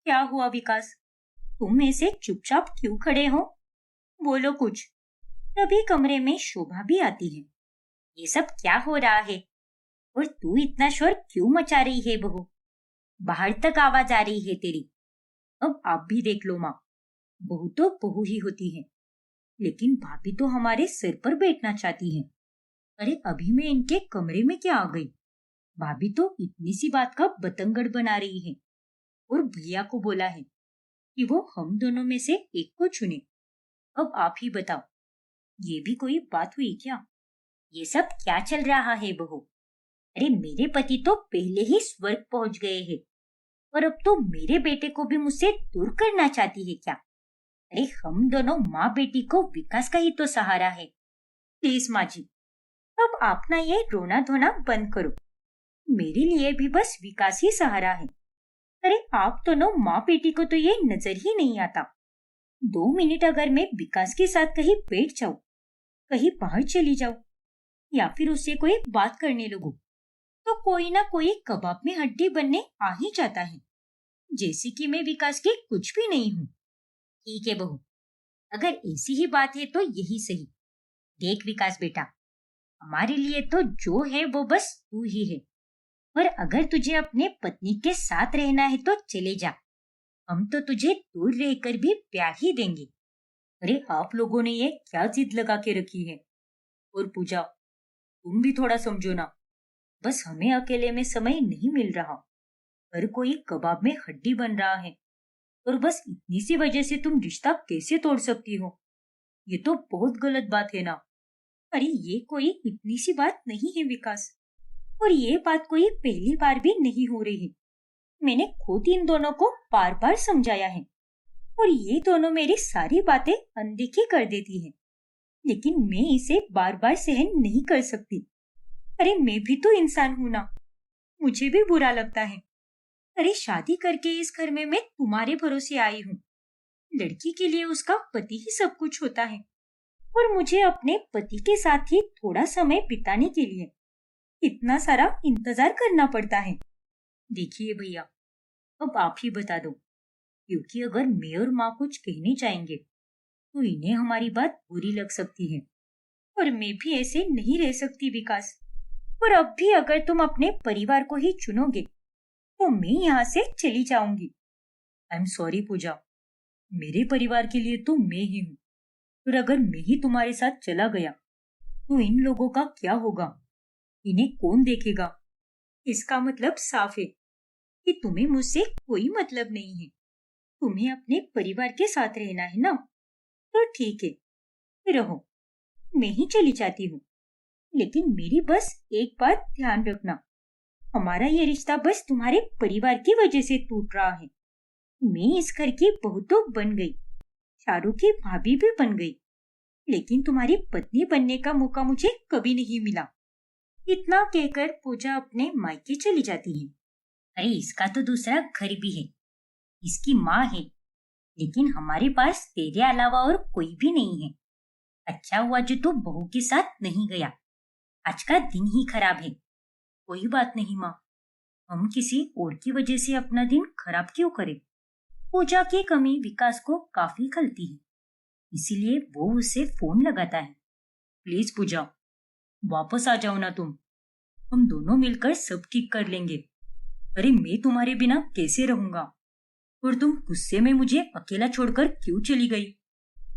क्या हुआ विकास? तुम ऐसे चुपचाप क्यों खड़े हो? बोलो कुछ। तभी कमरे में शोभा भी आती है। ये सब क्या हो रहा है? और तू इतना शोर क्यों मचा रही है बहू? बाहर तक आवाज आ रही है तेरी। अब आप भी देख लो माँ, बहू तो बहू ही होती है, लेकिन भाभी तो हमारे सिर पर बैठना चाहती है। अरे अभी मैं इनके कमरे में क्या आ गई? भाभी तो इतनी सी बात का बतंगड़ बना रही है और भैया को बोला है कि वो हम दोनों में से एक को चुने। अब आप ही बताओ, ये भी कोई बात हुई क्या? ये सब क्या चल रहा है बहू? अरे मेरे पति तो पहले ही स्वर्ग पहुंच गए हैं और अब तो मेरे बेटे को भी मुझसे दूर करना चाहती है क्या? अरे हम दोनों माँ बेटी को विकास का ही तो सहारा है। प्लीज माँ जी, अब आप ना ये रोना धोना बंद करो। मेरे लिए भी बस विकास ही सहारा है। अरे आप दोनों माँ बेटी को तो ये नजर ही नहीं आता। 2 मिनट अगर मैं विकास के साथ कहीं बैठ जाऊं, कहीं बाहर चली जाऊं या फिर उससे कोई बात करने लगूं, तो कोई ना कोई कबाब में हड्डी बनने आ ही जाता है, जैसे कि मैं विकास की कुछ भी नहीं हूँ। ठीक है बहू, अगर ऐसी ही बात है तो यही सही। देख विकास बेटा, हमारे लिए तो जो है वो बस तू ही है, और अगर तुझे अपने पत्नी के साथ रहना है तो चले जा। हम तो तुझे दूर रहकर भी प्यार ही देंगे। अरे आप लोगों ने ये क्या जिद लगा के रखी है? और पूजा, तुम भी थोड़ा समझो ना। बस हमें अकेले में समय नहीं मिल रहा। हर कोई कबाब में हड्डी बन रहा है और बस इतनी सी वजह से तुम रिश्ता कैसे तोड़ सकती हो? ये तो बहुत गलत बात है ना। अरे ये कोई इतनी सी बात नहीं है विकास, और ये बात कोई पहली बार भी नहीं हो रही। मैंने खुद इन दोनों को बार बार समझाया है और ये दोनों मेरी सारी बातें अनदेखी कर देती हैं, लेकिन मैं इसे बार बार सहन नहीं कर सकती। अरे मैं भी तो इंसान हूं ना, मुझे भी बुरा लगता है। अरे शादी करके इस घर में मैं तुम्हारे भरोसे आई हूँ। लड़की के लिए उसका पति ही सब कुछ होता है, और मुझे अपने पति के साथ ही थोड़ा समय बिताने के लिए इतना सारा इंतजार करना पड़ता है। देखिए भैया, अब आप ही बता दो, क्योंकि अगर मैं और माँ कुछ कहने चाहेंगे तो इन्हें हमारी बात बुरी लग सकती है, और मैं भी ऐसे नहीं रह सकती विकास। और अब भी अगर तुम अपने परिवार को ही चुनोगे तो मैं यहाँ से चली जाऊंगी। आई एम सॉरी पूजा, मेरे परिवार के लिए तो मैं ही हूँ, और अगर मैं ही तुम्हारे साथ चला गया तो इन लोगों का क्या होगा? इन्हें कौन देखेगा? इसका मतलब साफ है कि तुम्हें मुझसे कोई मतलब नहीं है। तुम्हें अपने परिवार के साथ रहना है ना, तो ठीक है, रहो। मैं ही चली जाती हूँ, लेकिन मेरी बस एक बात ध्यान रखना, हमारा ये रिश्ता बस तुम्हारे परिवार की वजह से टूट रहा है। मैं इस घर की बहू तो बन गई, शाहरुख की भाभी भी बन गई, लेकिन तुम्हारी पत्नी बनने का मौका मुझे कभी नहीं मिला। इतना कहकर पूजा अपने मायके चली जाती है। अरे इसका तो दूसरा घर भी है, इसकी माँ है, लेकिन हमारे पास तेरे अलावा और कोई भी नहीं है। अच्छा हुआ जो तू बहू के साथ नहीं गया, आज का दिन ही खराब है। कोई बात नहीं माँ, हम किसी और की वजह से अपना दिन खराब क्यों करें? पूजा की कमी विकास को काफी खलती है, इसीलिए वो उसे फोन लगाता है। प्लीज पूजा, वापस आ जाओ ना तुम, हम दोनों मिलकर सब ठीक कर लेंगे। अरे मैं तुम्हारे बिना कैसे रहूंगा, और तुम गुस्से में मुझे अकेला छोड़कर क्यों चली गई?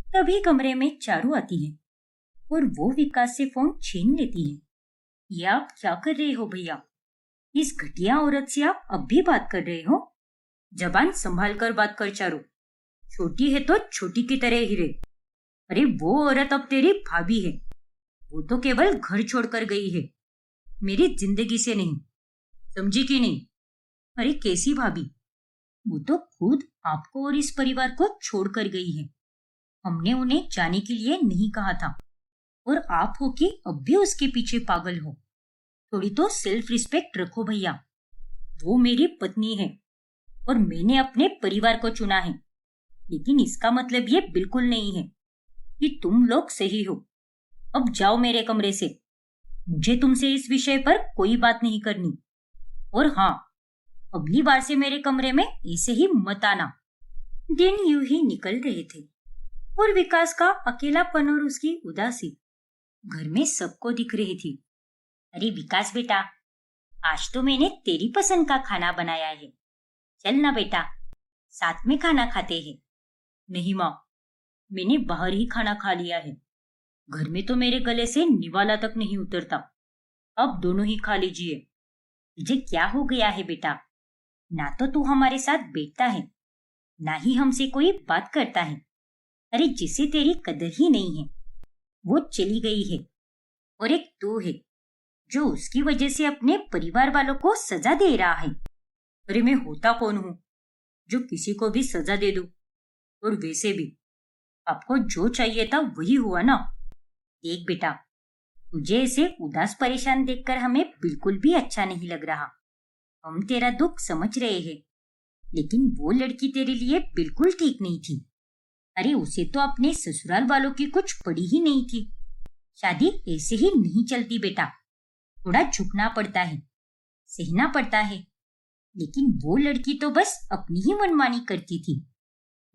तभी कमरे में चारू आती है और वो विकास से फोन छीन लेती है। ये आप क्या कर रहे हो भैया? इस घटिया औरत से आप अब भी बात कर रहे हो? जबान संभाल कर बात कर चारू, छोटी है तो छोटी की तरह ही रहे। अरे वो औरत अब तेरी भाभी है, वो तो केवल घर छोड़कर गई है, मेरी जिंदगी से नहीं। समझी कि नहीं? अरे कैसी भाभी? वो तो खुद आपको और इस परिवार को छोड़कर गई है। हमने उन्हें जाने के लिए नहीं कहा था, और आप हो कि अब भी उसके पीछे पागल हो। थोड़ी तो सेल्फ रिस्पेक्ट रखो भैया। वो मेरी पत्नी है और मैंने अपने परिवार को चुना है, लेकिन इसका मतलब ये बिल्कुल नहीं है कि तुम लोग सही हो। अब जाओ मेरे कमरे से, मुझे तुमसे इस विषय पर कोई बात नहीं करनी। और हाँ, अगली बार से मेरे कमरे में ऐसे ही मत आना। दिन यूं ही निकल रहे थे और विकास का अकेलापन और उसकी उदासी घर में सबको दिख रही थी। अरे विकास बेटा, आज तो मैंने तेरी पसंद का खाना बनाया है। चल ना बेटा, साथ में खाना खाते हैं। नहीं माँ, मैंने बाहर ही खाना खा लिया है। घर में तो मेरे गले से निवाला तक नहीं उतरता। अब दोनों ही खा लीजिए। तुझे क्या हो गया है बेटा? ना तो तू हमारे साथ बैठता है, ना ही हमसे कोई बात करता है। अरे जिसे तेरी कदर ही नहीं है वो चली गई है, और एक तू है जो उसकी वजह से अपने परिवार वालों को सजा दे रहा है। अरे मैं होता कौन हूँ जो किसी को भी सजा दे दूं? और वैसे भी आपको जो चाहिए था वही हुआ ना। देख बेटा, तुझे ऐसे उदास परेशान देखकर हमें बिल्कुल भी अच्छा नहीं लग रहा। हम तेरा दुख समझ रहे हैं, लेकिन वो लड़की तेरे लिए बिल्कुल ठीक नहीं थी। अरे उसे तो अपने ससुराल वालों की कुछ पड़ी ही नहीं थी। शादी ऐसे ही नहीं चलती बेटा, थोड़ा झुकना पड़ता है, सहना पड़ता है। लेकिन वो लड़की तो बस अपनी ही मनमानी करती थी,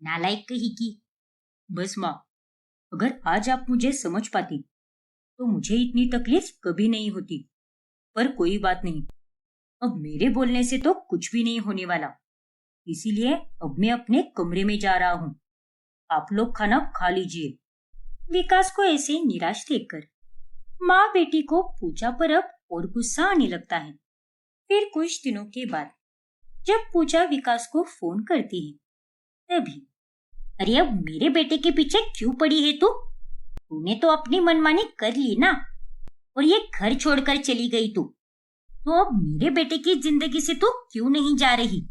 नालायक कही की। बस माँ, अगर आज आप मुझे समझ पाती तो मुझे इतनी तकलीफ कभी नहीं होती। पर कोई बात नहीं, अब मेरे बोलने से तो कुछ भी नहीं होने वाला। इसीलिए अब मैं अपने कमरे में जा रहा हूँ। आप लोग खाना खा लीजिए। विकास को ऐसे निराश देखकर माँ बेटी को पूजा पर अब और गुस्सा आने लगता है। फिर कुछ दिनों के बाद जब पूजा विकास को फोन करती है तभी, अरे अब मेरे बेटे के पीछे क्यों पड़ी है तू? तूने तो अपनी मनमानी कर ली ना, और ये घर छोड़कर चली गई तू। तो अब मेरे बेटे की जिंदगी से तू क्यों नहीं जा रही?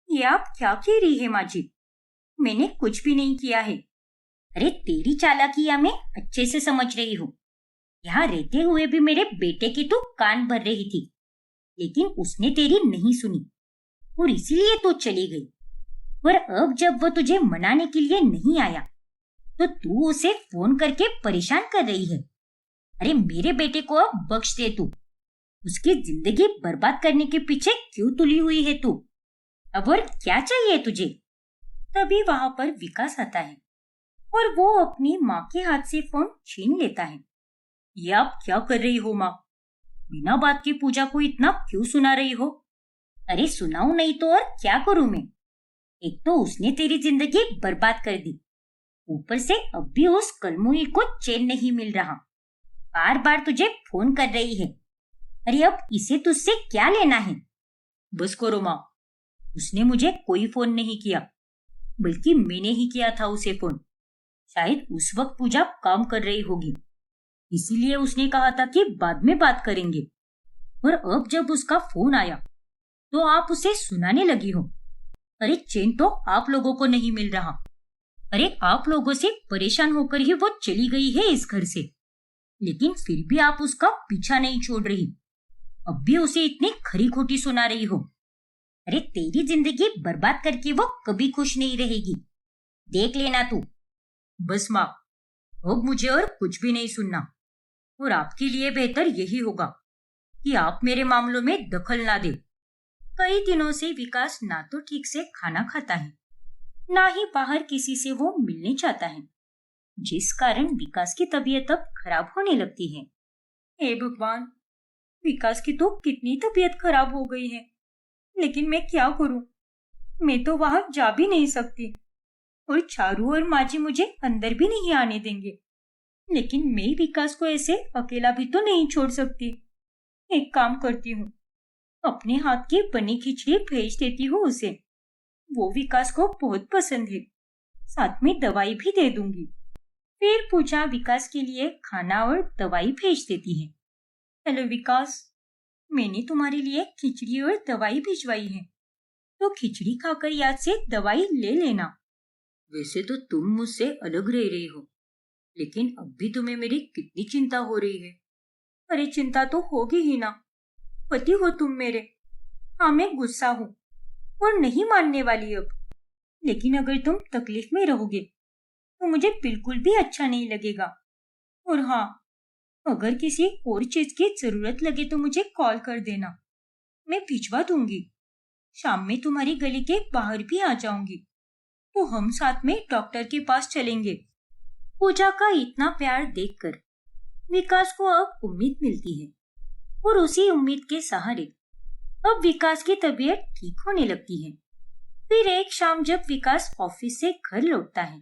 ये आप क्या कह रही है माँ जी? मैंने कुछ भी नहीं किया है। अरे तेरी चालाकियां मैं अच्छे से समझ रही हूँ। यहाँ रहते हुए भी मेरे बेटे की तू कान भर रही थी, लेकिन उसने तेरी नहीं सुनी और इसीलिए तू चली गई। पर अब जब वो तुझे मनाने के लिए नहीं आया तो तू उसे फोन करके परेशान कर रही है। अरे मेरे बेटे को अब बख्श दे तू। उसकी जिंदगी बर्बाद करने के पीछे क्यों तुली हुई है तू? अब और क्या चाहिए तुझे? तभी वहां पर विकास आता है और वो अपनी माँ के हाथ से फोन छीन लेता है। ये आप क्या कर रही हो माँ? बिना बात की पूजा को इतना क्यों सुना रही हो? अरे सुनाऊं नहीं तो और क्या करूं मैं? एक तो उसने तेरी जिंदगी बर्बाद कर दी, ऊपर से अब भी उस कलमुई को चैन नहीं मिल रहा। बार बार तुझे फोन कर रही है। अरे अब इसे तुझसे क्या लेना है? बस करो माँ, उसने मुझे कोई फोन नहीं किया, बल्कि मैंने ही किया था उसे फोन। शायद उस वक्त पूजा काम कर रही होगी, इसीलिए उसने कहा था कि बाद में बात करेंगे। और अब जब उसका फोन आया तो आप उसे सुनाने लगी हो। अरे चैन तो आप लोगों को नहीं मिल रहा। अरे आप लोगों से परेशान होकर ही वो चली गई है इस घर से, लेकिन फिर भी आप उसका पीछा नहीं छोड़ रही। अब भी उसे इतनी खरी खोटी सुना रही हो। अरे तेरी जिंदगी बर्बाद करके वो कभी खुश नहीं रहेगी, देख लेना तू। बस माँ, अब मुझे और कुछ भी नहीं सुनना, और आपके लिए बेहतर यही होगा कि आप मेरे मामलों में दखल ना दे। कई दिनों से विकास ना तो ठीक से खाना खाता है, ना ही बाहर किसी से वो मिलने चाहता है, जिस कारण विकास की तबीयत अब खराब होने लगती है। हे भगवान, विकास की तो कितनी तबीयत खराब हो गई है, लेकिन मैं क्या करूं? मैं तो वहां जा भी नहीं सकती, और चारू और माजी मुझे अंदर भी नहीं आने देंगे। लेकिन मैं विकास को ऐसे अकेला भी तो नहीं छोड़ सकती। एक काम करती हूँ, अपने हाथ की बनी खिचड़ी भेज देती हूँ उसे। वो विकास को बहुत पसंद है, साथ में दवाई भी दे दूंगी। फिर पूजा विकास के लिए खाना और दवाई भेज देती है। हेलो विकास, मैंने तुम्हारे लिए खिचड़ी और दवाई भिजवाई है, तो खिचड़ी खाकर याद से दवाई ले लेना। वैसे तो तुम मुझसे अलग रह रही हो, लेकिन अब भी तुम्हें मेरी कितनी चिंता हो रही है। अरे चिंता तो होगी ही ना, पति हो तुम मेरे। हाँ मैं गुस्सा हूँ और नहीं मानने वाली अब, लेकिन अगर तुम तकलीफ में रहोगे तो मुझे बिल्कुल भी अच्छा नहीं लगेगा। और हाँ, अगर किसी और चीज की जरूरत लगे तो मुझे कॉल कर देना, मैं भिजवा दूंगी। शाम में तुम्हारी गली के बाहर भी आ जाऊंगी, तो हम साथ में डॉक्टर के पास चलेंगे। पूजा का इतना प्यार देखकर विकास को अब उम्मीद मिलती है और उसी उम्मीद के सहारे अब विकास की तबीयत ठीक होने लगती है। फिर एक शाम जब विकास ऑफिस से घर लौटता है,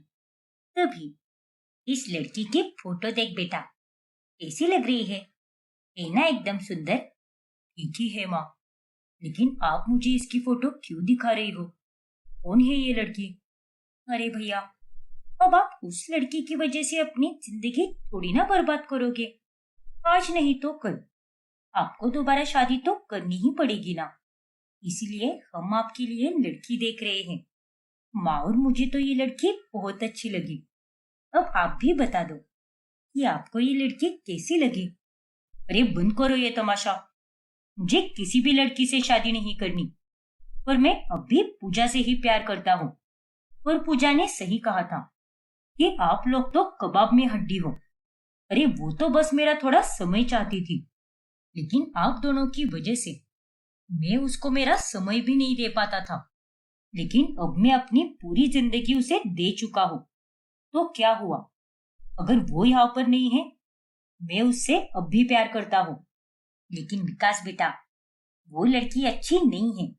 तभी इस लड़की की फोटो देख बेटा, कैसी लग रही है ना? एकदम सुंदर। ठीक ही है माँ, लेकिन आप मुझे इसकी फोटो क्यों दिखा रही हो? कौन है ये लड़की? अरे भैया, अब आप उस लड़की की वजह से अपनी जिंदगी थोड़ी ना बर्बाद करोगे। आज नहीं तो कल आपको दोबारा शादी तो करनी ही पड़ेगी ना, इसलिए हम आपके लिए लड़की देख रहे हैं। माँ और मुझे तो ये लड़की बहुत अच्छी लगी। अब आप भी बता दो कि आपको ये लड़की कैसी लगी? अरे बंद करो ये तमाशा, मुझे किसी भी लड़की से शादी नहीं करनी, पर मैं अब भी पूजा से ही प्यार करता हूँ। और पूजा ने सही कहा था कि आप लोग तो कबाब में हड्डी हो। अरे वो तो बस मेरा थोड़ा समय चाहती थी, लेकिन आप दोनों की वजह से मैं उसको मेरा समय भी नहीं दे पाता था। लेकिन अब मैं अपनी पूरी जिंदगी उसे दे चुका हूँ। तो क्या हुआ, अगर वो यहाँ पर नहीं है, मैं उससे अब भी प्यार करता हूँ। लेकिन विकास बेटा, वो लड़की अच्छी नहीं है,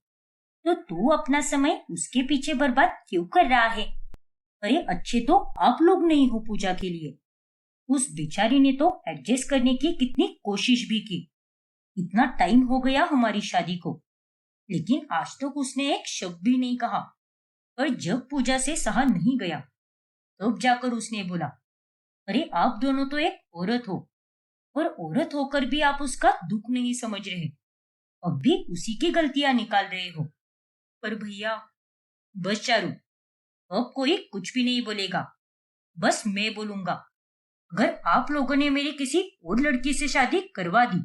तो तू अपना समय उसके पीछे बर्बाद क्यों कर रहा है? अरे अच्छे तो आप लोग नहीं हो पूजा के लिए। उस बेचारी ने तो एडजस्ट करने की कितनी कोशिश भी की। इतना टाइम हो गया हमारी शादी को, लेकिन आज तक उसने एक शब्द भी नहीं कहा। पर जब पूजा से सहा नहीं गया, तब जाकर उसने बोला, अरे आप दोनों तो एक औरत हो, और औरत होकर भी आप उसका दुख नहीं समझ रहे, अब भी उसी की गलतियां निकाल रहे हो। पर भैया, बस चारू, अब कोई कुछ भी नहीं बोलेगा, बस मैं बोलूंगा। अगर आप लोगों ने मेरी किसी और लड़की से शादी करवा दी,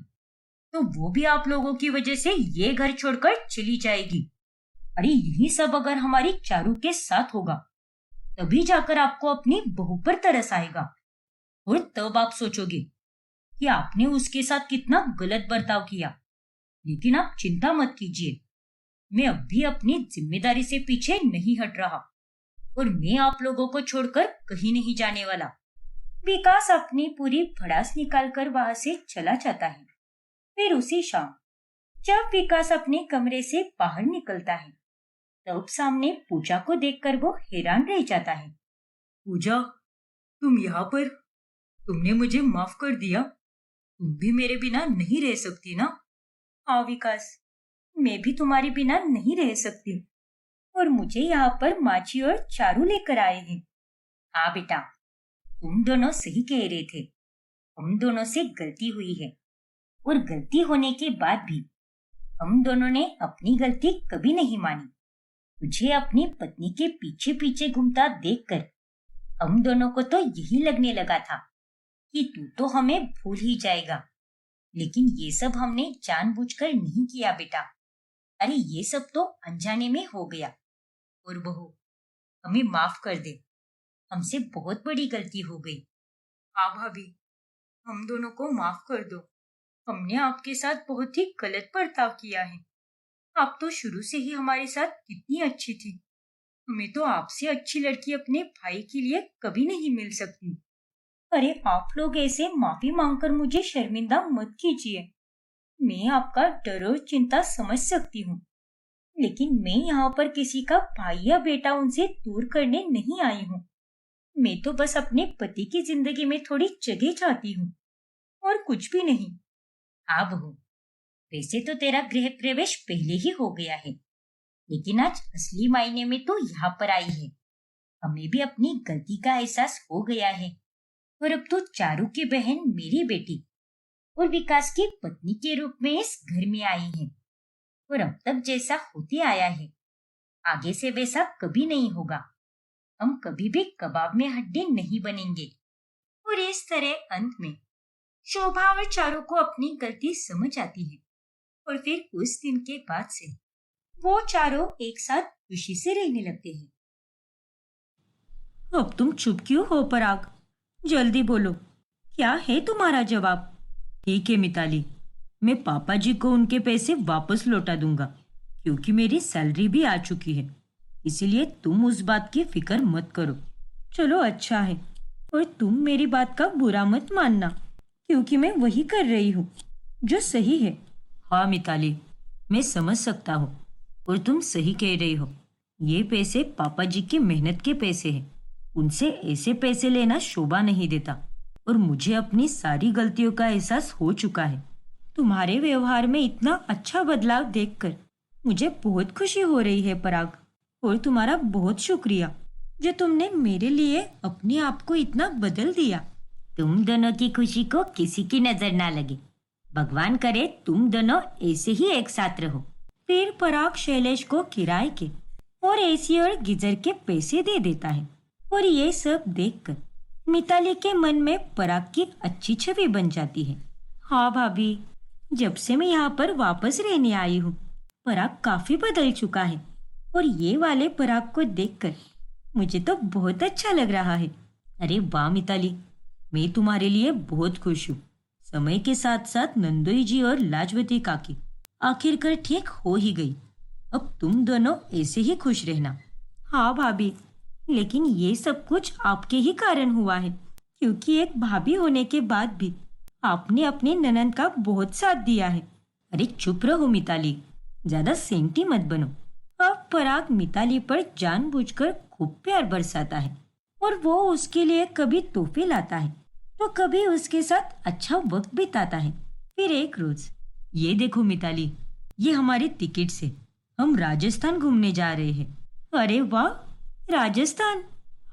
तो वो भी आप लोगों की वजह से ये घर छोड़कर चली जाएगी। अरे यही सब अगर हमारी चारू के साथ होगा, तभी जाकर आपको अपनी बहू पर तरस आएगा, और तब आप सोचोगे कि आपने उसके साथ कितना गलत बर्ताव किया। लेकिन आप चिंता मत कीजिए, मैं अब भी अपनी जिम्मेदारी से पीछे नहीं हट रहा, और मैं आप लोगों को छोड़कर कहीं नहीं जाने वाला। विकास अपनी पूरी भड़ास निकालकर वहां से चला जाता है। फिर उसी शाम जब विकास अपने कमरे से बाहर निकलता है, तब सामने पूजा को देखकर वो हैरान रह जाता है। पूजा, तुम यहाँ पर? तुमने मुझे माफ कर दिया? तुम भी मेरे बिना नहीं रह सकती ना? हाँ विकास, मैं भी तुम्हारे बिना नहीं रह सकती, और मुझे यहाँ पर माची और चारू लेकर आए हैं। हाँ बेटा, तुम दोनों सही कह रहे थे, हम दोनों से गलती हुई है, और गलती होने के बाद भी हम दोनों ने अपनी गलती कभी नहीं मानी। तुझे अपनी पत्नी के पीछे पीछे घूमता देखकर हम दोनों को तो यही लगने लगा था कि तू तो हमें भूल ही जाएगा, लेकिन ये सब हमने जानबूझकर नहीं किया बेटा। अरे ये सब तो अनजाने में हो गया। और बहू, हमें माफ कर दे, हमसे बहुत बड़ी गलती हो गई। हाँ भाभी, हम दोनों को माफ कर दो, हमने आपके साथ बहुत ही गलत बर्ताव किया है। आप तो शुरू से ही हमारे साथ कितनी अच्छी थी, हमें तो आपसे अच्छी लड़की अपने भाई के लिए कभी नहीं मिल सकती। अरे आप लोग ऐसे माफी मांगकर मुझे शर्मिंदा मत कीजिए। मैं आपका डर और चिंता समझ सकती हूँ, लेकिन मैं यहाँ पर किसी का भाई या बेटा उनसे दूर करने नहीं आई हूँ। मैं तो बस अपने पति की जिंदगी में थोड़ी जगह चाहती हूँ, और कुछ भी नहीं। हाँ बहू, वैसे तो तेरा गृह प्रवेश पहले ही हो गया है, लेकिन आज असली मायने में तो यहाँ पर आई है। हमें भी अपनी गलती का एहसास हो गया है, और अब तो चारू की बहन मेरी बेटी और विकास की पत्नी के रूप में इस घर में आई है। और अब तक जैसा होते आया है, आगे से वैसा कभी नहीं होगा। हम कभी भी कबाब में हड्डी नहीं बनेंगे। और इस तरह अंत में शोभा और चारू को अपनी गलती समझ आती है, और फिर उस दिन के बाद से वो चारों एक साथ खुशी से रहने लगते हैं। अब तुम चुप क्यों हो पराग? जल्दी बोलो, क्या है तुम्हारा जवाब? ठीक है मिताली, मैं पापा जी को उनके पैसे वापस लौटा दूंगा, क्योंकि मेरी सैलरी भी आ चुकी है, इसीलिए तुम उस बात की फिक्र मत करो। चलो अच्छा है, और तुम मेरी बात का बुरा मत मानना, क्योंकि मैं वही कर रही हूँ जो सही है। हाँ मिताली, मैं समझ सकता हूँ, और तुम सही कह रही हो। ये पैसे पापा जी की मेहनत के पैसे हैं। उनसे ऐसे पैसे लेना शोभा नहीं देता, और मुझे अपनी सारी गलतियों का एहसास हो चुका है। तुम्हारे व्यवहार में इतना अच्छा बदलाव देखकर मुझे बहुत खुशी हो रही है पराग, और तुम्हारा बहुत शुक्रिया जो तुमने मेरे लिए अपने आप को इतना बदल दिया। तुम दोनों की खुशी को किसी की नजर ना लगे। भगवान करे तुम दोनों ऐसे ही एक साथ रहो। फिर पराग शैलेश को किराए के और एसी और गीजर के पैसे दे देता है, और ये सब देखकर मिताली के मन में पराग की अच्छी छवि बन जाती है। हाँ भाभी, जब से मैं यहाँ पर वापस रहने आई हूँ, पराग काफी बदल चुका है, और ये वाले पराग को देखकर मुझे तो बहुत अच्छा लग रहा है। अरे वाह मिताली, मैं तुम्हारे लिए बहुत खुश हूँ। समय के साथ साथ नंदोई जी और लाजवती काकी आखिरकार ठीक हो ही गई। अब तुम दोनों ऐसे ही खुश रहना। हाँ भाभी, लेकिन ये सब कुछ आपके ही कारण हुआ है, क्योंकि एक भाभी होने के बाद भी आपने अपने ननद का बहुत साथ दिया है। अरे चुप रहो मिताली, ज्यादा सेंटी मत बनो। अब पराग मिताली पर जानबूझकर खूब प्यार बरसाता है, और वो उसके लिए कभी तोहफे लाता है तो कभी उसके साथ अच्छा वक्त बिताता है। फिर एक रोज, ये देखो मिताली, ये हमारी टिकट से हम राजस्थान घूमने जा रहे हैं। अरे वाह, राजस्थान?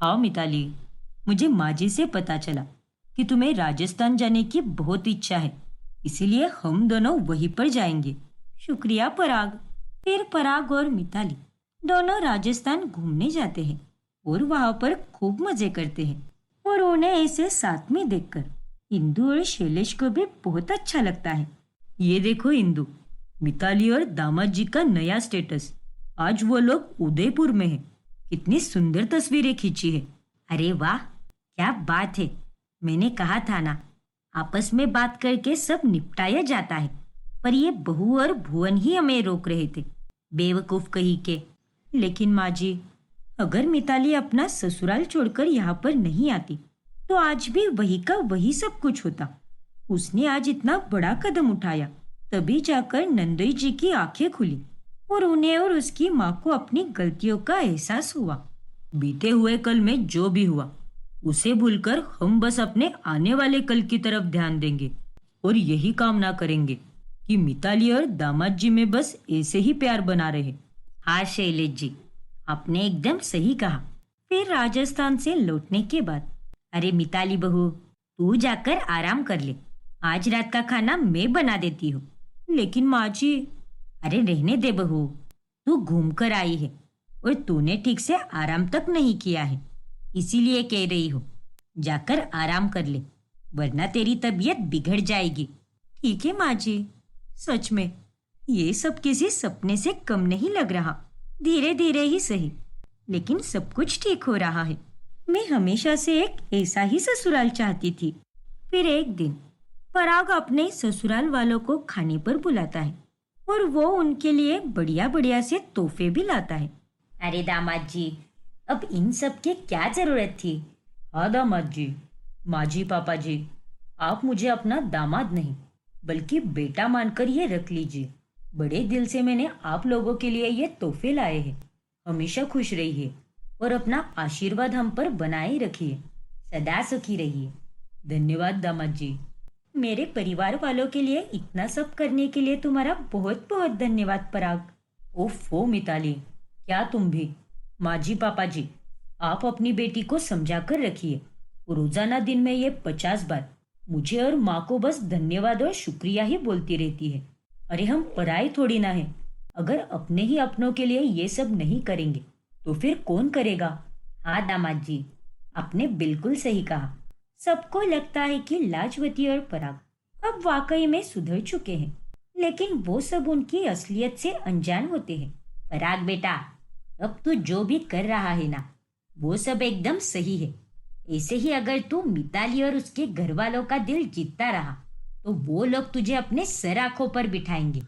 हाँ मिताली, मुझे माँ जी से पता चला कि तुम्हें राजस्थान जाने की बहुत इच्छा है, इसीलिए हम दोनों वहीं पर जाएंगे। शुक्रिया पराग। फिर पराग और मिताली दोनों राजस्थान घूमने जाते हैं, और वहां पर खूब मजे करते हैं, और उन्हें ऐसे साथ में देखकर इंदु और शैलेश को भी बहुत अच्छा लगता है। ये देखो इंदु, मिताली और दामाद जी का नया स्टेटस। आज वो लोग उदयपुर में हैं। कितनी सुंदर तस्वीरें खींची है। अरे वाह, क्या बात है। मैंने कहा था ना, आपस में बात करके सब निपटाया जाता है, पर ये बहू और भुवन ही हमें रोक रहे थे, बेवकूफ कही के। लेकिन माँ जी, अगर मिताली अपना ससुराल छोड़कर यहाँ पर नहीं आती तो आज भी वही का वही सब कुछ होता। उसने आज इतना बड़ा कदम उठाया, तभी जाकर नंदोई जी की आंखें खुली, और उन्हें और उसकी माँ को अपनी गलतियों का एहसास हुआ। बीते हुए कल में जो भी हुआ उसे भूलकर हम बस अपने आने वाले कल की तरफ ध्यान देंगे, और यही कामना करेंगे कि मिताली और दामाद जी में बस ऐसे ही प्यार बना रहे। हाँ शैलेश जी, आपने एकदम सही कहा। फिर राजस्थान से लौटने के बाद, अरे मिताली बहू, तू जाकर आराम कर ले। आज रात का खाना मैं बना देती हूँ। लेकिन माँ जी। अरे रहने दे बहू, तू घूम कर आई है और तूने ठीक से आराम तक नहीं किया है, इसीलिए कह रही हूँ, जाकर आराम कर ले, वरना तेरी तबीयत बिगड़ जाएगी। ठीक है माँ जी। सच में ये सब किसी सपने से कम नहीं लग रहा। धीरे धीरे ही सही, लेकिन सब कुछ ठीक हो रहा है। मैं हमेशा से एक ऐसा ही ससुराल चाहती थी। फिर एक दिन पराग अपने ससुराल वालों को खाने पर बुलाता है, और वो उनके लिए बढ़िया बढ़िया से तोहफे भी लाता है। अरे दामाद जी, अब इन सब की क्या जरूरत थी? हाँ दामाद जी, माँ जी, पापा जी, आप मुझे अपना दामाद नहीं बल्कि बेटा मानकर ये रख लीजिए। बड़े दिल से मैंने आप लोगों के लिए ये तोहफे लाए हैं। हमेशा खुश रहिए और अपना आशीर्वाद हम पर बनाए रखिए। सदा सुखी रहिए। धन्यवाद दामाद जी। मेरे परिवार वालों के लिए इतना सब करने के लिए तुम्हारा बहुत बहुत धन्यवाद पराग। ओफो मिताली, क्या तुम भी? माँ जी, पापा जी, आप अपनी बेटी को समझा कर रखिए। रोजाना दिन में ये 50 बार मुझे और माँ को बस धन्यवाद और शुक्रिया ही बोलती रहती है। अरे हम पराए थोड़ी ना है। अगर अपने ही अपनों के लिए ये सब नहीं करेंगे तो फिर कौन करेगा? हाँ दामाद जी, आपने बिल्कुल सही कहा। सबको लगता है कि लाजवती और पराग अब वाकई में सुधर चुके हैं, लेकिन वो सब उनकी असलियत से अनजान होते हैं। पराग बेटा, अब तू जो भी कर रहा है ना, वो सब एकदम सही है। ऐसे ही अगर तू मिताली और उसके घर वालों का दिल जीतता रहा तो वो लोग तुझे अपने सर आंखों पर बिठाएंगे।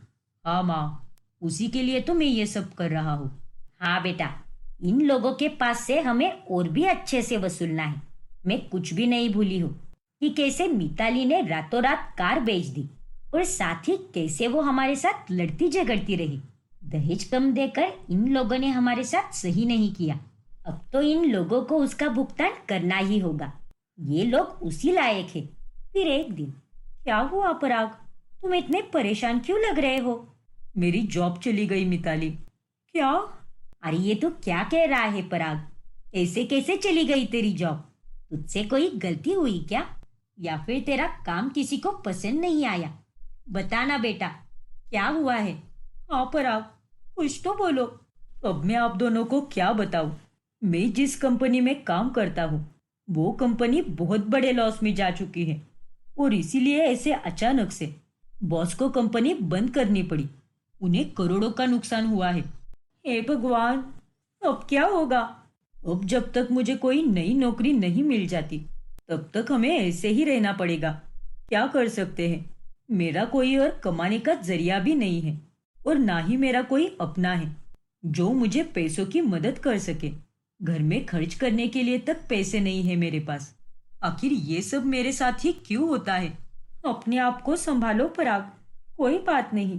हाँ माँ, उसी के लिए तो मैं ये सब कर रहा हूँ। हाँ बेटा, इन लोगों के पास से हमें और भी अच्छे से वसूलना है। मैं कुछ भी नहीं भूली हूँ कि कैसे मिताली ने रातों रात कार बेच दी और साथ ही कैसे वो हमारे साथ लड़ती झगड़ती रही। दहेज कम देकर इन लोगों ने हमारे साथ सही नहीं किया। अब तो इन लोगों को उसका भुगतान करना ही होगा। ये लोग उसी लायक है। फिर एक दिन क्या हुआ पराग? तुम इतने परेशान क्यों लग रहे हो? मेरी जॉब चली गई मिताली। क्या? अरे ये तो क्या कह रहा है पराग? ऐसे कैसे चली गई तेरी जॉब? तुझसे कोई गलती हुई क्या? या फिर तेरा काम किसी को पसंद नहीं आया? बताना बेटा, क्या हुआ है? हाँ पराग, कुछ तो बोलो। अब मैं आप दोनों को क्या बताऊं? मैं जिस कंपनी में काम करता हूँ वो कंपनी बहुत बड़े लॉस में जा चुकी है और इसीलिए ऐसे अचानक से बॉस को कंपनी बंद करनी पड़ी। उन्हें करोड़ों का नुकसान हुआ है। हे भगवान, अब क्या होगा? अब जब तक मुझे कोई नई नौकरी नहीं मिल जाती तब तक हमें ऐसे ही रहना पड़ेगा। क्या कर सकते हैं? मेरा कोई और कमाने का जरिया भी नहीं है और ना ही मेरा कोई अपना है जो मुझे पैसों की मदद कर सके। घर में खर्च करने के लिए तक पैसे नहीं है मेरे पास। आखिर ये सब मेरे साथ ही क्यों होता है? अपने आप को संभालो पराग, कोई बात नहीं।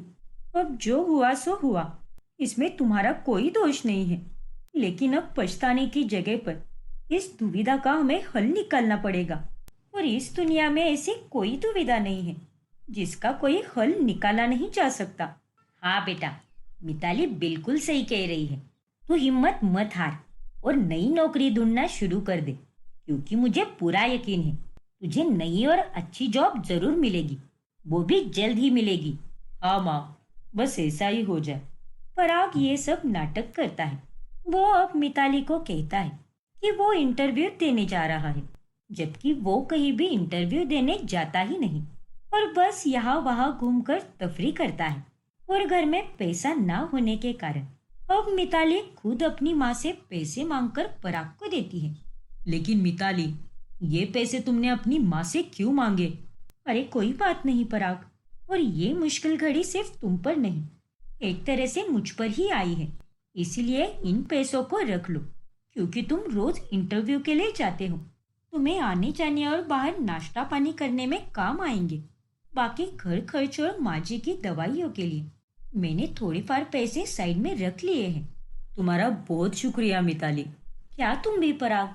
अब जो हुआ सो हुआ, इसमें तुम्हारा कोई दोष नहीं है। लेकिन अब पछताने की जगह पर इस दुविधा का हमें हल निकालना पड़ेगा। और इस दुनिया में ऐसी कोई दुविधा नहीं है जिसका कोई हल निकाला नहीं जा सकता। हाँ बेटा, मिताली बिल्कुल सही कह रही है। तू हिम्मत मत हार और नई नौकरी ढूंढना शुरू कर दे, क्योंकि मुझे पूरा यकीन है तुझे नई और अच्छी जॉब जरूर मिलेगी, वो भी जल्द ही मिलेगी। हाँ माँ, बस ऐसा ही हो जाए। पराग ये सब नाटक करता है। वो अब मिताली को कहता है कि वो इंटरव्यू देने जा रहा है, जबकि वो कहीं भी इंटरव्यू देने जाता ही नहीं और बस यहाँ वहाँ घूमकर तफरी करता है। और घर में पैसा ना होने के कारण अब मिताली खुद अपनी माँ से पैसे मांगकर पराग को देती है। लेकिन मिताली, ये पैसे तुमने अपनी माँ से क्यों मांगे? अरे कोई बात नहीं पराग, और ये मुश्किल घड़ी सिर्फ तुम पर नहीं, एक तरह से मुझ पर ही आई है। इसीलिए इन पैसों को रख लो, क्योंकि तुम रोज इंटरव्यू के लिए जाते हो। तुम्हें आने जाने और बाहर नाश्ता पानी करने में काम आएंगे। बाकी घर खर्च और माँ जी की दवाइयों के लिए मैंने थोड़े फार पैसे साइड में रख लिए हैं। तुम्हारा बहुत शुक्रिया मिताली। क्या तुम भी पराग?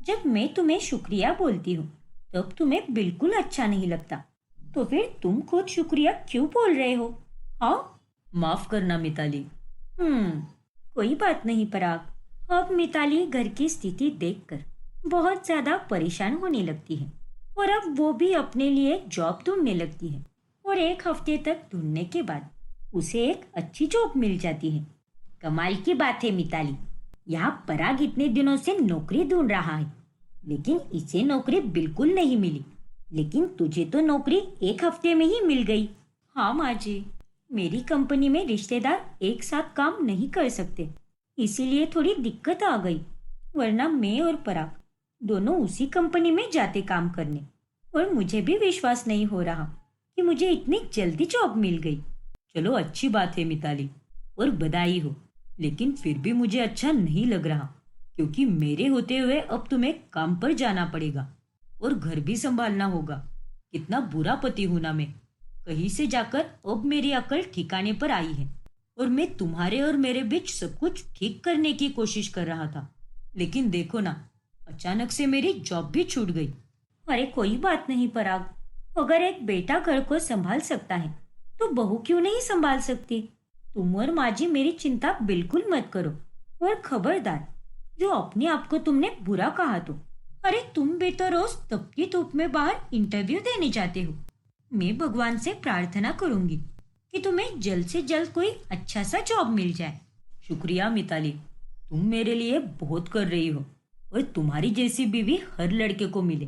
जब मैं तुम्हें शुक्रिया बोलती हूँ तब तुम्हें बिल्कुल अच्छा नहीं लगता, तो फिर तुम खुद शुक्रिया क्यों बोल रहे हो? हाँ, माफ करना मिताली। कोई बात नहीं पराग। अब मिताली घर की स्थिति देखकर बहुत ज्यादा परेशान होने लगती है और अब वो भी अपने लिए जॉब ढूंढने लगती है। और एक हफ्ते तक ढूंढने के बाद उसे एक अच्छी जॉब मिल जाती है। कमाल की बात है मिताली, यहाँ पराग इतने दिनों से नौकरी ढूंढ रहा है लेकिन इसे नौकरी बिल्कुल नहीं मिली, लेकिन तुझे तो नौकरी एक हफ्ते में ही मिल गई। हाँ माँ जी, मेरी कंपनी में रिश्तेदार एक साथ काम नहीं कर सकते, इसीलिए थोड़ी दिक्कत आ गई, वरना मैं और पराग दोनों उसी कंपनी में जाते काम करने। और मुझे भी विश्वास नहीं हो रहा कि मुझे इतनी जल्दी जॉब मिल गई। चलो अच्छी बात है मिताली, और बधाई हो। लेकिन फिर भी मुझे अच्छा नहीं लग रहा, क्योंकि मेरे होते हुए अब तुम्हें काम पर जाना पड़ेगा और घर भी संभालना होगा। कितना बुरा पति हूं ना मैं। कहीं से जाकर अब मेरी अकल ठिकाने पर आई है और मैं तुम्हारे और मेरे बीच सब कुछ ठीक करने की कोशिश कर रहा था। लेकिन देखो ना, अचानक से मेरी जॉब भी छूट गई। अरे कोई बात नहीं पराग, अगर एक बेटा घर को संभाल सकता है तो बहू क्यों नहीं संभाल सकती? तुम और माँ जी मेरी चिंता बिल्कुल मत करो। और खबरदार, जो अपने आप को तुमने बुरा कहा तो, अरे तुम भी तो रोज तपती धूप में बाहर इंटरव्यू देने जाते हो। मैं भगवान से प्रार्थना करूंगी कि तुम्हें जल्द से जल्द कोई अच्छा सा जॉब मिल जाए। शुक्रिया मिताली, तुम मेरे लिए बहुत कर रही हो और तुम्हारी जैसी बीवी हर लड़के को मिले।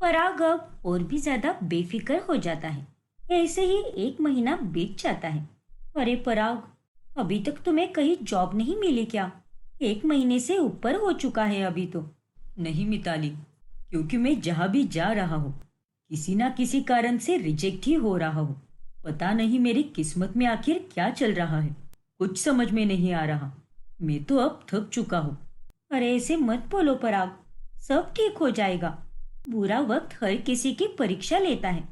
पराग अब और भी ज्यादा बेफिक्र हो जाता है। ऐसे ही एक महीना बीत जाता है। अरे पराग, अभी तक तुम्हें कहीं जॉब नहीं मिली क्या? एक महीने से ऊपर हो चुका है अभी तो। नहीं मिताली, क्योंकि मैं जहाँ भी जा रहा हूँ किसी ना किसी कारण से रिजेक्ट ही हो रहा हूँ। पता नहीं मेरी किस्मत में आखिर क्या चल रहा है। कुछ समझ में नहीं आ रहा। मैं तो अब थक चुका हूँ। अरे ऐसे मत बोलो पराग, सब ठीक हो जाएगा। बुरा वक्त हर किसी की परीक्षा लेता है,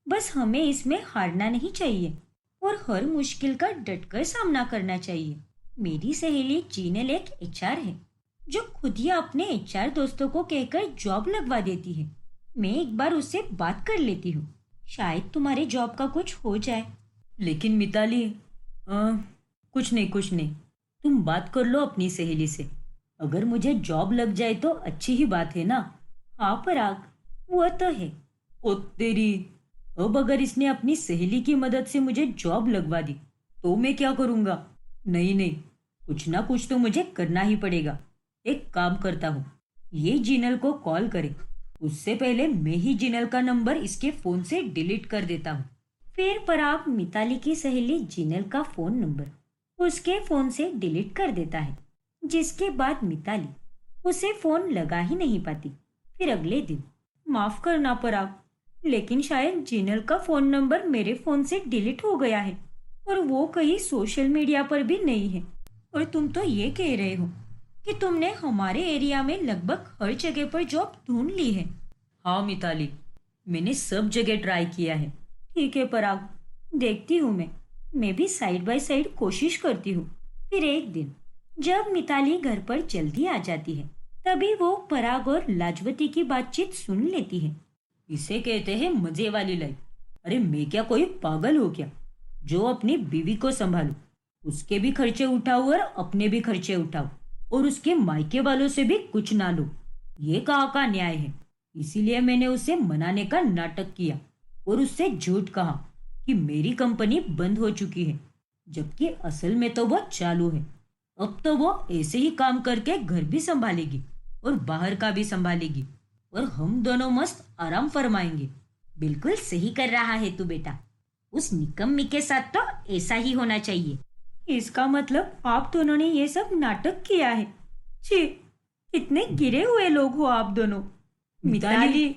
बस हमें इसमें हारना नहीं चाहिए और हर मुश्किल का डटकर सामना करना चाहिए। मेरी सहेली जीनल एक एचआर है जो खुद ही अपने एचआर दोस्तों को कहकर जॉब लगवा देती है। मैं एक बार उससे बात कर लेती हूँ, शायद तुम्हारे जॉब का कुछ हो जाए। लेकिन मिताली, कुछ नहीं कुछ नहीं, तुम बात कर लो अपनी सहेली से। अगर मुझे जॉब लग जाए तो अच्छी ही बात है ना। हाँ पराग, वो तो है। ओ तेरी, अब अगर इसने अपनी सहेली की मदद से मुझे जॉब लगवा दी तो मैं क्या करूँगा? नहीं नहीं, कुछ ना कुछ तो मुझे करना ही पड़ेगा। एक काम करता हूँ, ये जिनल को कॉल करे उससे पहले मैं ही जिनल का नंबर इसके फ़ोन से डिलीट कर देता हूँ। फिर पराग मिताली की सहेली जिनल का फोन नंबर उसके फोन से डिलीट कर देता है, जिसके बाद मिताली उसे फोन लगा ही नहीं पाती। फिर अगले दिन, माफ करना पराग, लेकिन शायद जिनल का फोन नंबर मेरे फोन से डिलीट हो गया है और वो कहीं सोशल मीडिया पर भी नहीं है। और तुम तो ये कह रहे हो कि तुमने हमारे एरिया में लगभग हर जगह पर जॉब ढूंढ ली है। हाँ मिताली, मैंने सब जगह ट्राई किया है। ठीक है पराग, देखती हूँ मैं भी साइड बाय साइड कोशिश करती हूँ। फिर एक दिन जब मिताली घर पर जल्दी आ जाती है, तभी वो पराग और लाजवती की बातचीत सुन लेती है। इसे कहते हैं मजे वाली लाइफ। अरे मैं क्या कोई पागल हो क्या जो अपनी बीवी को संभालूं, उसके भी खर्चे उठाऊं और अपने भी खर्चे उठाऊं और उसके मायके वालों से भी कुछ ना लूं। ये कहाँ का न्याय है? इसीलिए मैंने उसे मनाने का नाटक किया और उससे झूठ कहा कि मेरी कंपनी बंद हो चुकी है, जबकि असल में तो वो चालू है। अब तो वो ऐसे ही काम करके घर भी संभालेगी और बाहर का भी संभालेगी और हम दोनों मस्त आराम फरमाएंगे। बिल्कुल सही कर रहा है तू बेटा, उस निकम्मी के साथ तो ऐसा ही होना चाहिए। इसका मतलब आप दोनों ने ये सब नाटक किया है। छी, कितने गिरे हुए लोग हो आप दोनों। मिताली,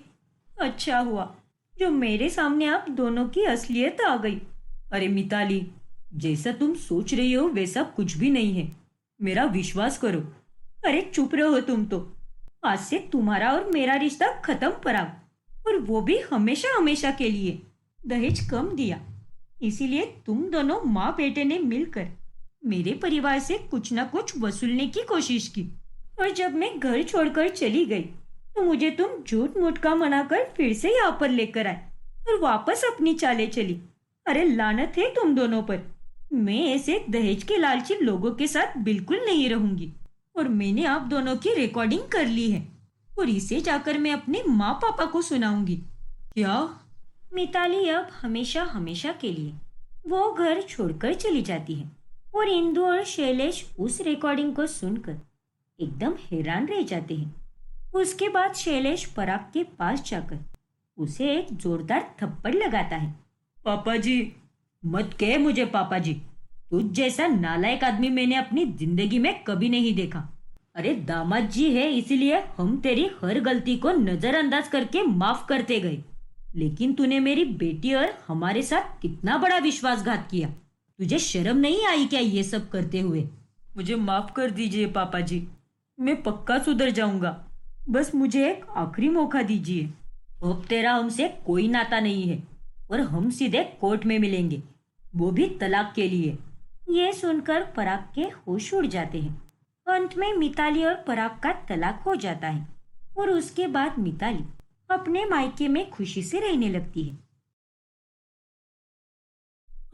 अच्छा हुआ जो मेरे सामने आप दोनों की असलियत आ गई। अरे मिताली, जैसा तुम सोच रही हो वैसा कुछ भी नहीं है, मेरा विश्वास करो। अरे चुप रहो तुम तो। आज से तुम्हारा और मेरा रिश्ता खत्म पराग, और वो भी हमेशा हमेशा के लिए। दहेज कम दिया, इसीलिए तुम दोनों माँ बेटे ने मिलकर मेरे परिवार से कुछ ना कुछ वसूलने की कोशिश की। और जब मैं घर छोड़कर चली गई तो मुझे तुम झूठ मूठ का मनाकर फिर से यहाँ पर लेकर आए और वापस अपनी चालें चली। अरे लानत है तुम दोनों पर। मैं ऐसे दहेज के लालची लोगों के साथ बिल्कुल नहीं रहूंगी। और मैंने आप दोनों की रिकॉर्डिंग कर ली है और इसे जाकर मैं अपने माँ पापा को सुनाऊंगी। क्या? मिताली अब हमेशा हमेशा के लिए वो घर छोड़कर चली जाती है और इंदु और शैलेश उस रिकॉर्डिंग को सुनकर एकदम हैरान रह जाते हैं। उसके बाद शैलेश पराग के पास जाकर उसे एक जोरदार थप्पड़ लगाता है। पापा जी, मत कह मुझे पापा जी। तुझ जैसा नालायक आदमी मैंने अपनी जिंदगी में कभी नहीं देखा। अरे दामाद जी है इसीलिए हम तेरी हर गलती को नजरअंदाज करके माफ करते गए, लेकिन तूने मेरी बेटी और हमारे साथ कितना बड़ा विश्वासघात किया। तुझे शर्म नहीं आई क्या ये सब करते हुए? मुझे माफ कर दीजिए पापा जी, मैं पक्का सुधर जाऊंगा। बस मुझे एक आखिरी मौका दीजिए। अब तेरा हमसे कोई नाता नहीं है और हम सीधे कोर्ट में मिलेंगे, वो भी तलाक के लिए। ये सुनकर पराग के होश उड़ जाते हैं। अंत में मिताली और पराग का तलाक हो जाता है और उसके बाद मिताली अपने मायके में खुशी से रहने लगती है।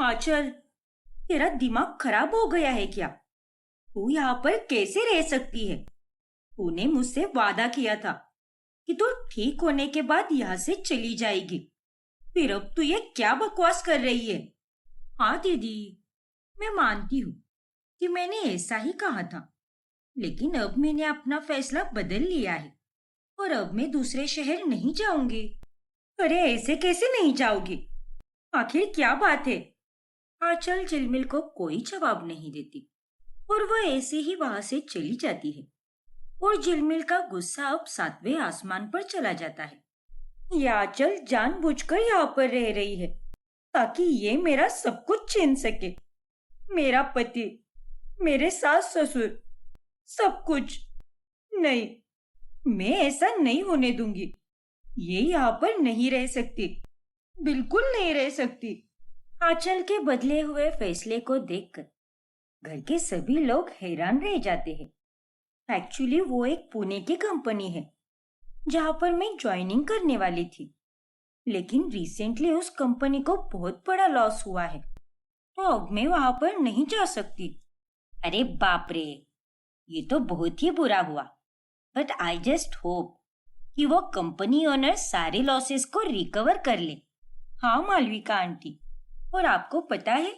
आंचल, तेरा दिमाग खराब हो गया है क्या? तू यहाँ पर कैसे रह सकती है? तूने मुझसे वादा किया था कि तू ठीक होने के बाद यहाँ से चली जाएगी, फिर अब तू ये क्या बकवास कर रही है? हाँ दीदी, मैं मानती हूँ कि मैंने ऐसा ही कहा था, लेकिन अब मैंने अपना फैसला बदल लिया है और अब मैं दूसरे शहर नहीं जाऊंगी। अरे ऐसे कैसे नहीं जाओगी? आखिर क्या बात है? आंचल झिलमिल को कोई जवाब नहीं देती और वह ऐसे ही वहां से चली जाती है और झिलमिल का गुस्सा अब 7वें आसमान पर चला जाता है। ये आंचल जानबूझकर यहाँ पर रह रही है ताकि ये मेरा सब कुछ छीन सके। मेरा पति मेरे सास ससुर, सब कुछ। नहीं, मैं ऐसा नहीं होने दूंगी। ये यहाँ पर नहीं रह सकती, बिल्कुल नहीं रह सकती। आंचल के बदले हुए फैसले को देखकर घर के सभी लोग हैरान रह जाते हैं। एक्चुअली वो एक पुणे की कंपनी है जहाँ पर मैं ज्वाइनिंग करने वाली थी, लेकिन रिसेंटली उस कंपनी को बहुत बड़ा लॉस हुआ है, तो अब मैं वहां पर नहीं जा सकती। अरे बाप रे, ये तो बहुत ही बुरा हुआ। बट आई जस्ट होप कि वो कंपनी ओनर सारे लॉसेस को रिकवर कर ले। हाँ मालविका आंटी, और आपको पता है,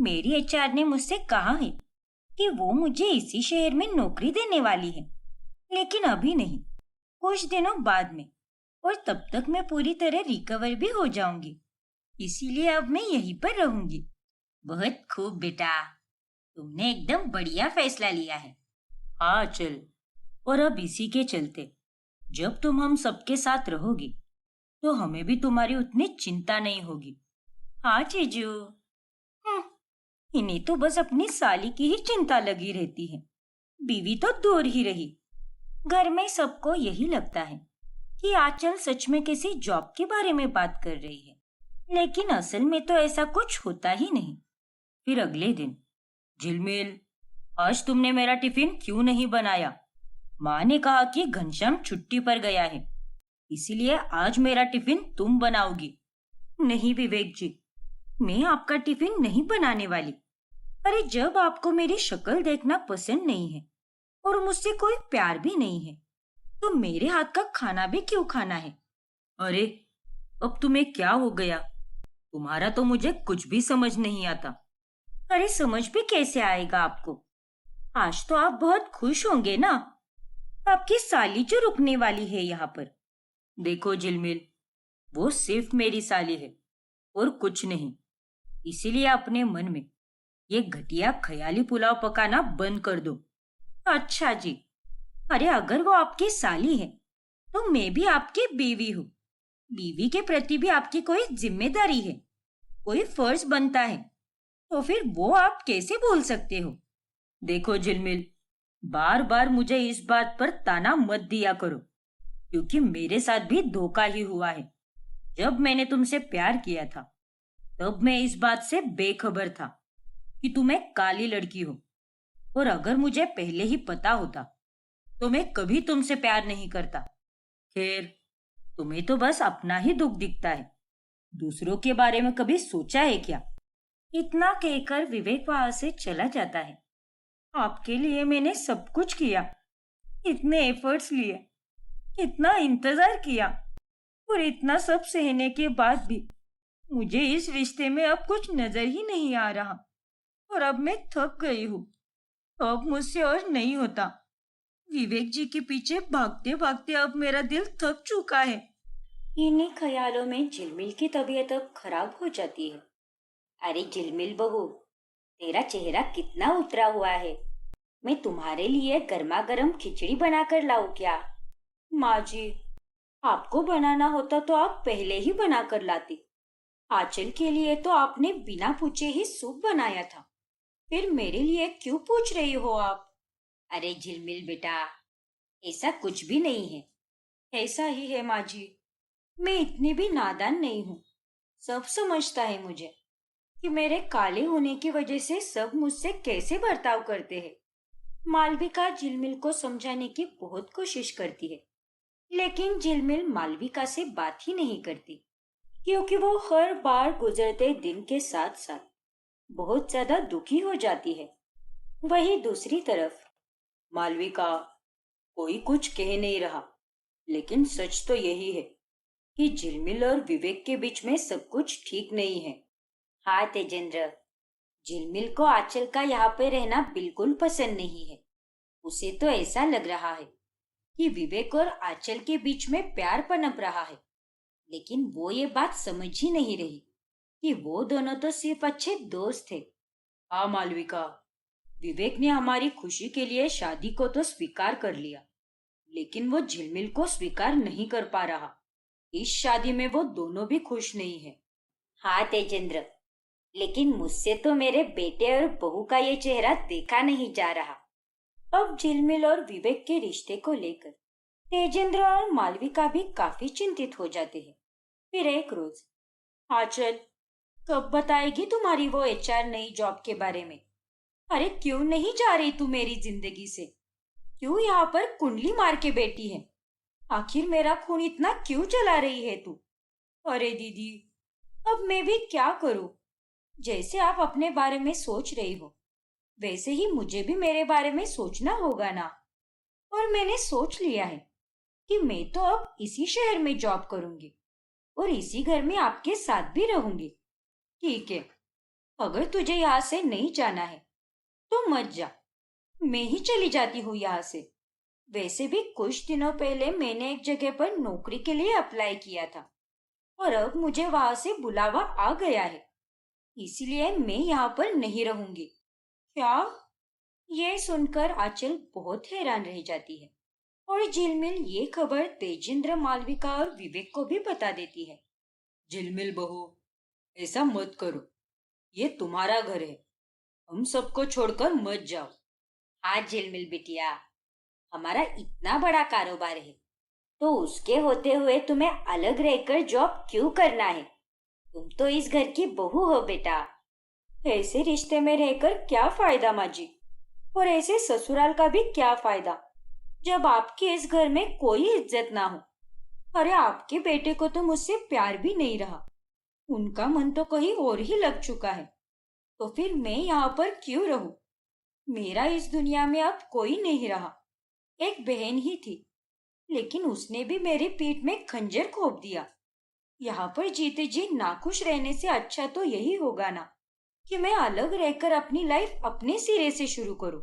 मेरी एचआर ने मुझसे कहा है कि वो मुझे इसी शहर में नौकरी देने वाली है, लेकिन अभी नहीं, कुछ दिनों बाद में। और तब तक मैं पूरी तरह रिकवर भी हो जाऊंगी, इसीलिए अब मैं यहीं पर रहूंगी। बहुत खूब बेटा, तुमने एकदम बढ़िया फैसला लिया है। हाँ चल, और अब इसी के चलते जब तुम हम सबके साथ रहोगी तो हमें भी तुम्हारी उतनी चिंता नहीं होगी। हाँ जीजू। इन्हें तो बस अपनी साली की ही चिंता लगी रहती है, बीवी तो दूर ही रही। घर में सबको यही लगता है कि आंचल सच में किसी जॉब के बारे में बात कर रही है, लेकिन असल में तो ऐसा कुछ होता ही नहीं। फिर अगले दिन, झिलमिल, आज तुमने मेरा टिफिन क्यों नहीं बनाया? माँ ने कहा कि घनश्याम छुट्टी पर गया है, इसीलिए आज मेरा टिफिन तुम बनाओगी। नहीं विवेक जी, मैं आपका टिफिन नहीं बनाने वाली। अरे जब आपको मेरी शक्ल देखना पसंद नहीं है और मुझसे कोई प्यार भी नहीं है, तो मेरे हाथ का खाना भी क्यों खाना है? अरे अब तुम्हें क्या हो गया? तुम्हारा तो मुझे कुछ भी समझ नहीं आता। अरे समझ भी कैसे आएगा आपको? आज तो आप बहुत खुश होंगे ना, आपकी साली जो रुकने वाली है यहाँ पर। देखो झिलमिल, वो सिर्फ मेरी साली है और कुछ नहीं, इसीलिए अपने मन में ये घटिया ख्याली पुलाव पकाना बंद कर दो। अच्छा जी। अरे अगर वो आपकी साली है तो मैं भी आपकी बीवी हूँ। बीवी के प्रति भी आपकी कोई जिम्मेदारी है, कोई फर्ज बनता है, तो फिर वो आप कैसे बोल सकते हो? देखो झिलमिल, बार बार मुझे इस बात पर ताना मत दिया करो, क्योंकि मेरे साथ भी धोखा ही हुआ है। जब मैंने तुमसे प्यार किया था तब मैं इस बात से बेखबर था कि तुम एक काली लड़की हो, और अगर मुझे पहले ही पता होता तो मैं कभी तुमसे प्यार नहीं करता। खैर, तुम्हें तो बस अपना ही दुख दिखता है, दूसरों के बारे में कभी सोचा है क्या? इतना कहकर विवेक वहां से चला जाता है। आपके लिए मैंने सब कुछ किया, इतने एफर्ट्स लिए, इतना इंतजार किया, और इतना सब सहने के बाद भी मुझे इस रिश्ते में अब कुछ नजर ही नहीं आ रहा, और अब मैं थक गई हूँ। अब मुझसे और नहीं होता। विवेक जी के पीछे भागते भागते अब मेरा दिल थक चुका है। इन्हीं ख्यालों में झिलमिल की तबीयत अब खराब हो जाती है। अरे झिलमिल बहू, तेरा चेहरा कितना उतरा हुआ है। मैं तुम्हारे लिए गर्मा गर्म खिचड़ी बनाकर लाऊं क्या? माँ जी, आपको बनाना होता तो आप पहले ही बना कर लाती। आंचल के लिए तो आपने बिना पूछे ही सूप बनाया था, फिर मेरे लिए क्यों पूछ रही हो आप? अरे झिलमिल बेटा, ऐसा कुछ भी नहीं है। ऐसा ही है माँ जी, मैं इतनी भी नादान नहीं हूँ। सब समझता है मुझे कि मेरे काले होने की वजह से सब मुझसे कैसे बर्ताव करते हैं। मालविका झिलमिल को समझाने की बहुत कोशिश करती है, लेकिन झिलमिल मालविका से बात ही नहीं करती, क्योंकि वो हर बार गुजरते दिन के साथ साथ बहुत ज्यादा दुखी हो जाती है। वहीं दूसरी तरफ मालविका, कोई कुछ कह नहीं रहा, लेकिन सच तो यही है कि झिलमिल और विवेक के बीच में सब कुछ ठीक नहीं है। हाँ तेजेंद्र, झिलमिल को आंचल का यहाँ पे रहना बिल्कुल पसंद नहीं है। उसे तो ऐसा लग रहा है कि विवेक और आंचल के बीच में प्यार पनप रहा है, लेकिन वो ये बात समझ ही नहीं रही कि वो दोनों तो सिर्फ अच्छे दोस्त थे। हाँ मालविका, विवेक ने हमारी खुशी के लिए शादी को तो स्वीकार कर लिया, लेकिन वो झिलमिल को स्वीकार नहीं कर पा रहा। इस शादी में वो दोनों भी खुश नहीं है। हाँ तेजेंद्र, लेकिन मुझसे तो मेरे बेटे और बहू का ये चेहरा देखा नहीं जा रहा। अब झिलमिल और विवेक के रिश्ते को लेकर तेजेंद्र और मालविका भी काफी चिंतित हो जाते हैं। फिर एक रोज, आंचल, कब बताएगी तुम्हारी वो एचआर नई जॉब के बारे में? अरे क्यों नहीं जा रही तू मेरी जिंदगी से? क्यों यहाँ पर कुंडली मार के बैठी है? आखिर मेरा खून इतना क्यों जला रही है तू? अरे दीदी, अब मैं भी क्या करूं? जैसे आप अपने बारे में सोच रही हो, वैसे ही मुझे भी मेरे बारे में सोचना होगा ना। और मैंने सोच लिया है कि मैं तो अब इसी शहर में जॉब करूंगी और इसी घर में आपके साथ भी रहूंगी। ठीक है, अगर तुझे यहाँ से नहीं जाना है तो मत जा, मैं ही चली जाती हूँ यहाँ से। वैसे भी कुछ दिनों पहले मैंने एक जगह पर नौकरी के लिए अप्लाई किया था और अब मुझे वहां से बुलावा आ गया है, इसलिए मैं यहाँ पर नहीं रहूंगी। क्या? ये सुनकर आंचल बहुत हैरान रह जाती है और झिलमिल ये खबर तेजेंद्र, मालविका और विवेक को भी बता देती है। झिलमिल बहू, ऐसा मत करो, ये तुम्हारा घर है, हम सबको छोड़कर मत जाओ। हाँ झिलमिल बिटिया, हमारा इतना बड़ा कारोबार है तो उसके होते हुए तुम्हें अलग रहकर जॉब क्यों करना है? तुम तो इस घर की बहू हो बेटा। ऐसे रिश्ते में रहकर क्या फायदा माँ जी? और ऐसे ससुराल का भी क्या फायदा जब आपके इस घर में कोई इज्जत ना हो? अरे आपके बेटे को तो मुझसे प्यार भी नहीं रहा, उनका मन तो कहीं और ही लग चुका है। तो फिर मैं यहाँ पर क्यों रहूं? मेरा इस दुनिया में अब कोई नहीं रहा। एक बहन ही थी, लेकिन उसने भी मेरी पीठ में खंजर घोंप दिया। यहाँ पर जीते जी नाखुश रहने से अच्छा तो यही होगा ना कि मैं अलग रहकर अपनी लाइफ अपने सिरे से शुरू करूं,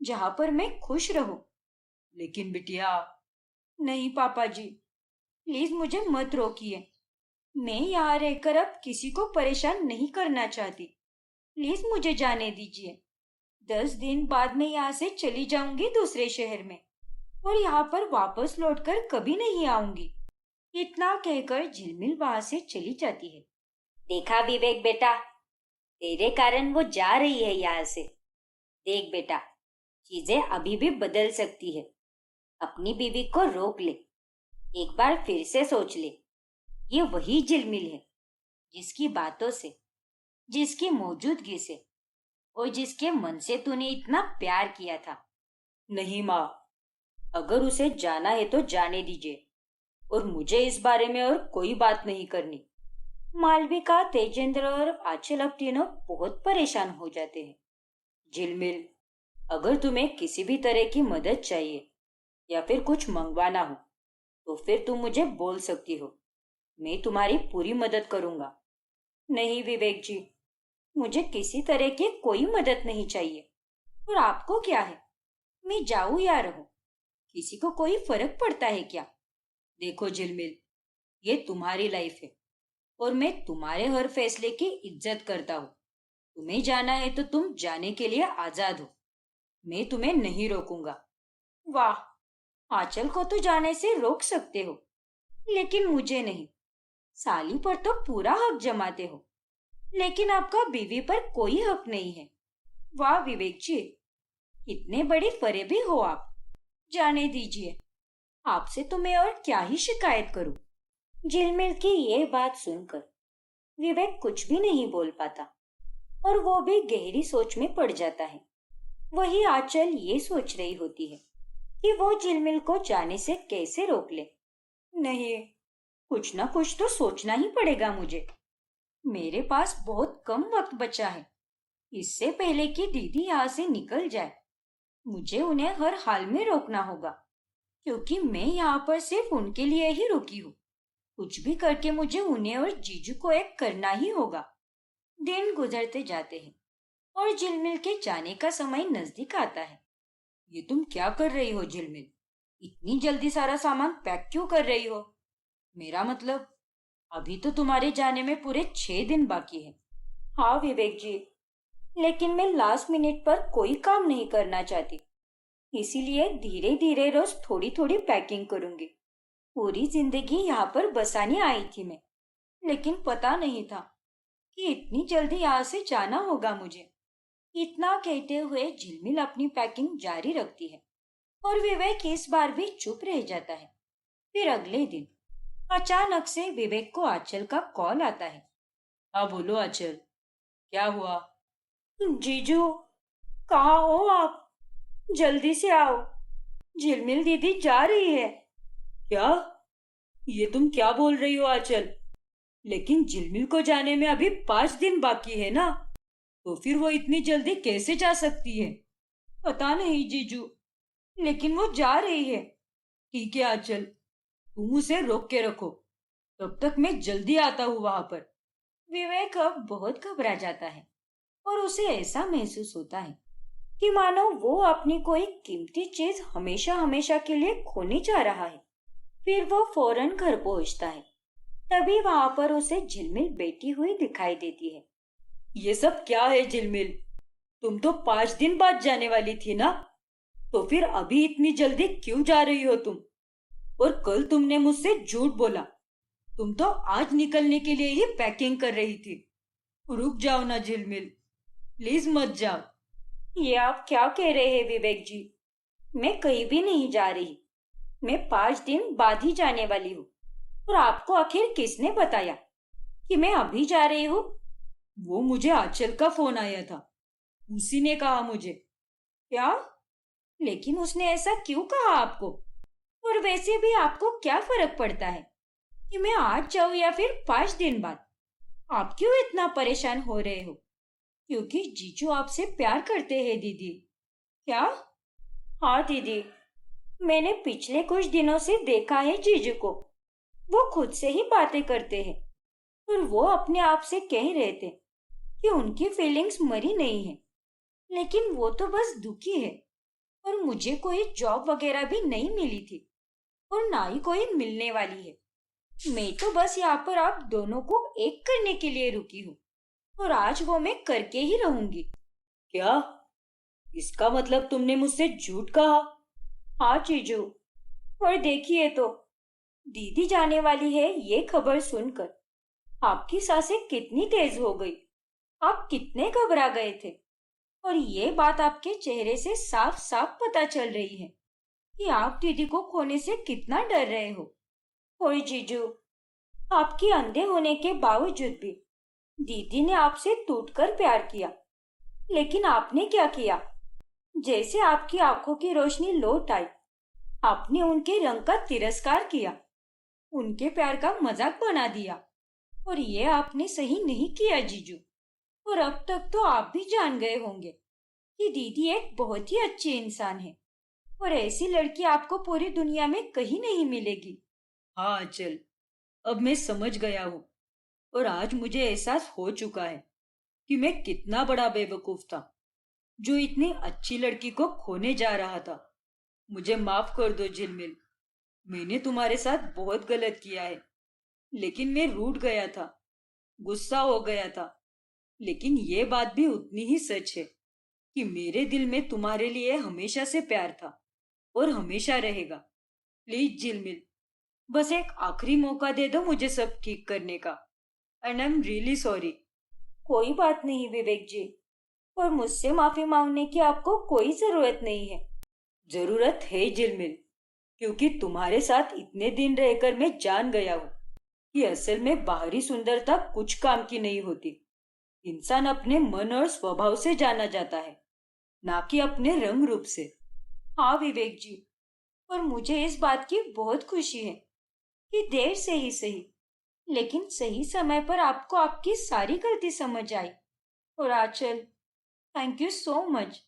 जहाँ पर मैं खुश रहूं। लेकिन बिटिया। नहीं पापा जी, प्लीज मुझे मत रोकिए। मैं यहाँ रहकर अब किसी को परेशान नहीं करना चाहती। प्लीज मुझे जाने दीजिए। 10 दिन बाद मैं यहाँ से चली जाऊंगी दूसरे शहर में और यहाँ पर वापस लौटकर कभी नहीं आऊंगी। इतना कहकर झिलमिल वहां से चली जाती है। देखा विवेक बेटा, तेरे कारण वो जा रही है यहाँ से। देख बेटा, चीजें अभी भी बदल सकती है। अपनी बीवी को रोक ले, एक बार फिर से सोच ले। ये वही झिलमिल है जिसकी बातों से, जिसकी मौजूदगी से और जिसके मन से तूने इतना प्यार किया था। नहीं माँ, अगर उसे जाना है तो जाने दीजिए और मुझे इस बारे में और कोई बात नहीं करनी। मालविका, तेजेंद्र और आंचल अब तीनों बहुत परेशान हो जाते हैं। झिलमिल, अगर तुम्हें किसी भी तरह की मदद चाहिए या फिर कुछ मंगवाना हो तो फिर तुम मुझे बोल सकती हो, मैं तुम्हारी पूरी मदद करूंगा। नहीं विवेक जी, मुझे किसी तरह की कोई मदद नहीं चाहिए। और आपको क्या है, मैं जाऊं या रहूं? किसी को कोई फर्क पड़ता है क्या? देखो झिलमिल, ये तुम्हारी लाइफ है और मैं तुम्हारे हर फैसले की इज्जत करता हूँ। तुम्हें जाना है तो तुम जाने के लिए आजाद हो, मैं तुम्हें नहीं रोकूंगा। वाह, आंचल को तो जाने से रोक सकते हो, लेकिन मुझे नहीं। साली पर तो पूरा हक जमाते हो, लेकिन आपका बीवी पर कोई हक नहीं है। वाह विवेक जी, कितने बड़े फरेबी हो आप। जाने दीजिए, आपसे तो मैं और क्या ही शिकायत करूं। झिलमिल की ये बात सुनकर विवेक कुछ भी नहीं बोल पाता और वो भी गहरी सोच में पड़ जाता है। वही आंचल ये सोच रही होती है कि वो झिलमिल को जाने से कैसे रोक ले। नहीं, कुछ ना कुछ तो सोचना ही पड़ेगा मुझे। मेरे पास बहुत कम वक्त बचा है। इससे पहले कि दीदी यहाँ से निकल जाए, मुझे उन्हें हर हाल में रोकना होगा, क्योंकि मैं यहाँ पर सिर्फ उनके लिए ही रुकी हूँ। कुछ भी करके मुझे उन्हें और जीजू को एक करना ही होगा। दिन गुजरते जाते हैं और झिलमिल के जाने का समय नजदीक आता है। ये तुम क्या कर रही हो झिलमिल? इतनी जल्दी सारा सामान पैक क्यों कर रही हो? मेरा मतलब, अभी तो तुम्हारे जाने में पूरे 6 दिन बाकी है। हाँ विवेक जी, लेकिन मैं लास्ट मिनट पर कोई काम नहीं करना चाहती, इसीलिए धीरे धीरे रोज थोड़ी थोड़ी पैकिंग करूंगी। पूरी जिंदगी यहाँ पर बसाने आई थी मैं, लेकिन पता नहीं था कि इतनी जल्दी यहाँ से जाना होगा मुझे। इतना कहते हुए झिलमिल अपनी पैकिंग जारी रखती है और विवेक इस बार भी चुप रह जाता है। फिर अगले दिन अचानक से विवेक को आंचल का कॉल आता है। हाँ बोलो आंचल, क्या हुआ? जीजू, कहाँ हो आप? जल्दी से आओ, झिलमिल दीदी जा रही है। क्या? ये तुम क्या बोल रही हो आंचल? लेकिन झिलमिल को जाने में अभी 5 दिन बाकी है ना, तो फिर वो इतनी जल्दी कैसे जा सकती है? पता नहीं जीजू, लेकिन वो जा रही है। ठीक है आंचल, तुम उसे रोक के रखो, तब तक मैं जल्दी आता हूँ वहां पर। विवेक अब बहुत घबरा जाता है और उसे ऐसा महसूस होता है कि मानो वो अपनी कोई कीमती चीज हमेशा हमेशा के लिए खोने जा रहा है। फिर वो फौरन घर पहुंचता है। तभी वहां पर उसे झिलमिल बैठी हुई दिखाई देती है। ये सब क्या है झिलमिल? तुम तो 5 दिन बाद जाने वाली थी ना, तो फिर अभी इतनी जल्दी क्यों जा रही हो तुम? और कल तुमने मुझसे झूठ बोला, तुम तो आज निकलने के लिए ही पैकिंग कर रही थी। रुक जाओ ना झिलमिल, प्लीज मत जाओ। ये आप क्या कह रहे हैं विवेक जी? मैं कहीं भी नहीं जा रही। मैं 5 दिन बाद ही जाने वाली हूँ। और आपको आखिर किसने बताया कि मैं अभी जा रही हूँ? वो मुझे आंचल का फोन आया था, उसी ने कहा मुझे। क्या? लेकिन उसने ऐसा क्यों कहा आपको? और वैसे भी आपको क्या फर्क पड़ता है कि मैं आज जाऊँ या फिर 5 दिन बाद? आप क्यों इतना परेशान हो रहे हो? क्योंकि जीजू आपसे प्यार करते हैं दीदी। क्या? हाँ दीदी, मैंने पिछले कुछ दिनों से देखा है जीजू को। वो खुद से ही बातें करते हैं और वो अपने आप से कह रहे थे कि उनकी फीलिंग्स मरी नहीं है, लेकिन वो तो बस दुखी है। और मुझे कोई जॉब वगैरह भी नहीं मिली थी और ना ही कोई मिलने वाली है। मैं तो बस यहाँ पर आप दोनों को एक करने के लिए रुकी हूँ और आज वो मैं करके ही रहूंगी। क्या? इसका मतलब तुमने मुझसे झूठ कहा? हाँ जीजू, और देखिए तो दीदी जाने वाली है ये खबर सुनकर आपकी सांसें कितनी तेज हो गई। आप कितने घबरा गए थे और ये बात आपके चेहरे से साफ साफ पता चल रही है कि आप दीदी को खोने से कितना डर रहे हो। और जीजू, आपकी अंधे होने के बावजूद भी दीदी ने आपसे टूटकर प्यार किया, लेकिन आपने क्या किया? जैसे आपकी आंखों की रोशनी लौट आई, आपने उनके रंग का तिरस्कार किया, उनके प्यार का मजाक बना दिया। और ये आपने सही नहीं किया जीजू। और अब तक तो आप भी जान गए होंगे कि दीदी एक बहुत ही अच्छी इंसान है और ऐसी लड़की आपको पूरी दुनिया में कहीं नहीं मिलेगी। हाँ चल, अब मैं समझ गया हूँ और आज मुझे एहसास हो चुका है कि मैं कितना बड़ा बेवकूफ था जो इतनी अच्छी लड़की को खोने जा रहा था। मुझे माफ कर दो झिलमिल, मैंने तुम्हारे साथ बहुत गलत किया है। लेकिन मैं रूठ गया था, गुस्सा हो गया था। लेकिन ये बात भी उतनी ही सच है कि मेरे दिल में तुम्हारे लिए हमेशा से प्यार था और हमेशा रहेगा। प्लीज झिलमिल, बस एक आखिरी मौका दे दो मुझे सब ठीक करने का। And I am really sorry. कोई बात नहीं विवेक जी, और मुझसे माफी मांगने की आपको कोई जरूरत नहीं है। जरूरत है झिलमिल, क्योंकि तुम्हारे साथ इतने दिन रहकर मैं जान गया हूँ कि असल में बाहरी सुंदरता कुछ काम की नहीं होती। इंसान अपने मन और स्वभाव से जाना जाता है, ना कि अपने रंग रूप से। हाँ विवेक जी, और मुझे इस बात की बहुत खुशी है कि देर से ही सही, लेकिन सही समय पर आपको आपकी सारी गलती समझ आई। और आंचल, थैंक यू सो मच।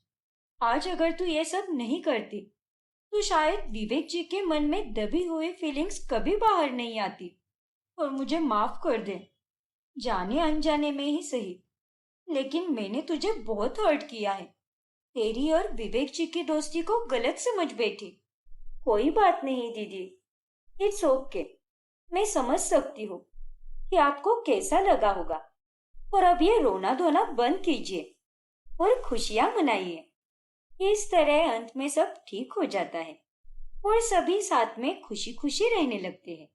आज अगर तू ये सब नहीं करती तो शायद विवेक जी के मन में दबी हुई फीलिंग्स कभी बाहर नहीं आती। और मुझे माफ कर दे, जाने अनजाने में ही सही, लेकिन मैंने तुझे बहुत हर्ट किया है। तेरी और विवेक जी की दोस्ती को गलत समझ बैठी। कोई बात नहीं दीदी, इट्स ओके। मैं समझ सकती हूँ कि आपको कैसा लगा होगा। और अब ये रोना धोना बंद कीजिए और खुशियां मनाइए। इस तरह अंत में सब ठीक हो जाता है और सभी साथ में खुशी खुशी रहने लगते हैं।